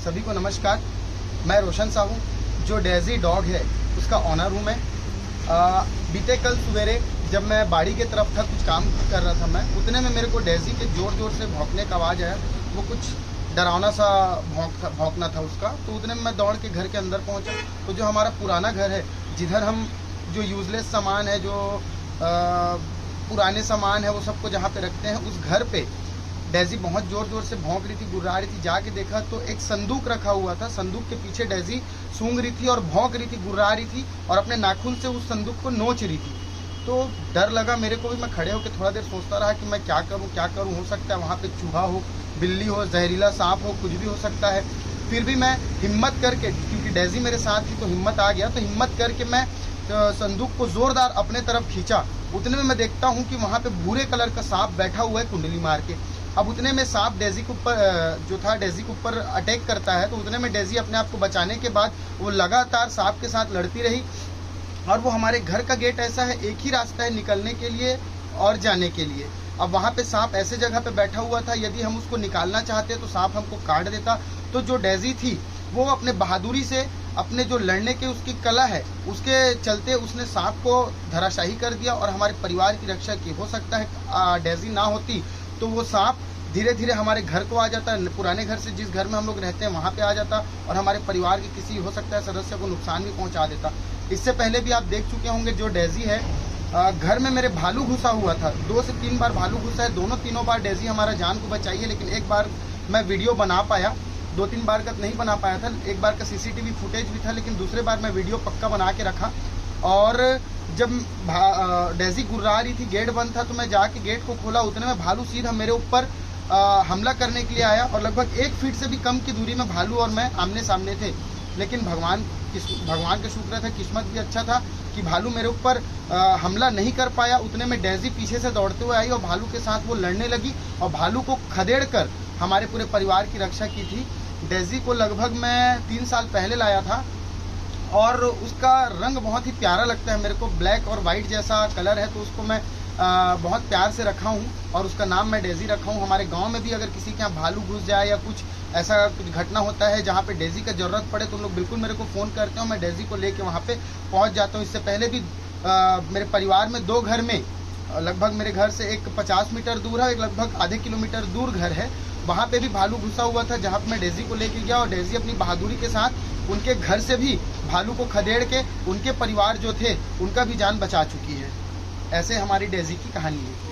सभी को नमस्कार। मैं रोशन साहू, जो डेजी डॉग है उसका ऑनर हूँ मैं। बीते कल सवेरे जब मैं बाड़ी के तरफ था, कुछ काम कर रहा था मैं, उतने में मेरे को डेजी के ज़ोर ज़ोर से भौंकने का आवाज़ आया। वो कुछ डरावना सा भौंकना था उसका। तो उतने में मैं दौड़ के घर के अंदर पहुंचा। तो जो हमारा पुराना घर है, जिधर हम जो यूजलेस सामान है, जो पुराने सामान है, वो सबको जहाँ पे रखते हैं, उस घर पे डेजी बहुत जोर जोर से भौंक रही थी, गुर्रा रही थी। जाके देखा तो एक संदूक रखा हुआ था। संदूक के पीछे डेजी सूंघ रही थी और भौंक रही थी, गुर्रा रही थी और अपने नाखून से उस संदूक को नोच रही थी। तो डर लगा मेरे को भी। मैं खड़े होकर थोड़ा देर सोचता रहा कि मैं क्या करूं। हो सकता है वहाँ पे चूहा हो, बिल्ली हो, जहरीला सांप हो, कुछ भी हो सकता है। फिर भी मैं हिम्मत करके, क्योंकि डेजी मेरे साथ थी तो हिम्मत आ गया, तो हिम्मत करके मैं संदूक को जोरदार अपने तरफ खींचा। उतने में मैं देखता हूँ कि वहाँ पे भूरे कलर का सांप बैठा हुआ है कुंडली मार के। अब उतने में सांप डेजी के ऊपर जो था, डेजी के ऊपर अटैक करता है। तो उतने में डेजी अपने आप को बचाने के बाद वो लगातार सांप के साथ लड़ती रही। और वो हमारे घर का गेट ऐसा है, एक ही रास्ता है निकलने के लिए और जाने के लिए। अब वहाँ पे सांप ऐसे जगह पे बैठा हुआ था, यदि हम उसको निकालना चाहते तो सांप हमको काट देता। तो जो डेजी थी वो अपने बहादुरी से, अपने जो लड़ने के उसकी कला है, उसके चलते उसने सांप को धराशाही कर दिया और हमारे परिवार की रक्षा की। हो सकता है डेजी ना होती तो वो सांप धीरे धीरे हमारे घर को आ जाता, पुराने घर से जिस घर में हम लोग रहते हैं वहाँ पे आ जाता और हमारे परिवार के किसी, हो सकता है, सदस्य को नुकसान भी पहुँचा देता। इससे पहले भी आप देख चुके होंगे, जो डेजी है, घर में मेरे भालू घुसा हुआ था। 2 से 3 बार भालू घुसा है। तीनों बार डेजी हमारा जान को बचाई है। लेकिन एक बार मैं वीडियो बना पाया, 2-3 बार का नहीं बना पाया था। एक बार का सीसीटीवी फुटेज भी था, लेकिन दूसरे बार मैं वीडियो पक्का बना के रखा। और जब डेजी गुर्रा रही थी, गेट बंद था, तो मैं जाके गेट को खोला। उतने में भालू सीधा मेरे ऊपर हमला करने के लिए आया और लगभग 1 फीट से भी कम की दूरी में भालू और मैं आमने सामने थे। लेकिन भगवान के शुक्र था, किस्मत भी अच्छा था कि भालू मेरे ऊपर हमला नहीं कर पाया। उतने में डेजी पीछे से दौड़ते हुए आई और भालू के साथ वो लड़ने लगी और भालू को खदेड़ कर हमारे पूरे परिवार की रक्षा की थी। डेजी को लगभग मैं 3 साल पहले लाया था और उसका रंग बहुत ही प्यारा लगता है मेरे को, ब्लैक और वाइट जैसा कलर है। तो उसको मैं बहुत प्यार से रखा हूँ और उसका नाम मैं डेजी रखा हूँ। हमारे गांव में भी अगर किसी के यहाँ भालू घुस जाए या कुछ ऐसा कुछ घटना होता है जहाँ पे डेजी का ज़रूरत पड़े, तो लोग बिल्कुल मेरे को फ़ोन करते हो, मैं डेजी को लेके वहाँ पे पहुँच जाता हूँ। इससे पहले भी मेरे परिवार में 2 घर में, लगभग मेरे घर से एक 50 मीटर दूर है, एक लगभग आधे किलोमीटर दूर घर है, वहाँ पे भी भालू घुसा हुआ था, जहाँ पे मैं डेजी को लेके गया और डेजी अपनी बहादुरी के साथ उनके घर से भी भालू को खदेड़ के उनके परिवार जो थे उनका भी जान बचा चुकी है। ऐसे हमारी डेजी की कहानी है।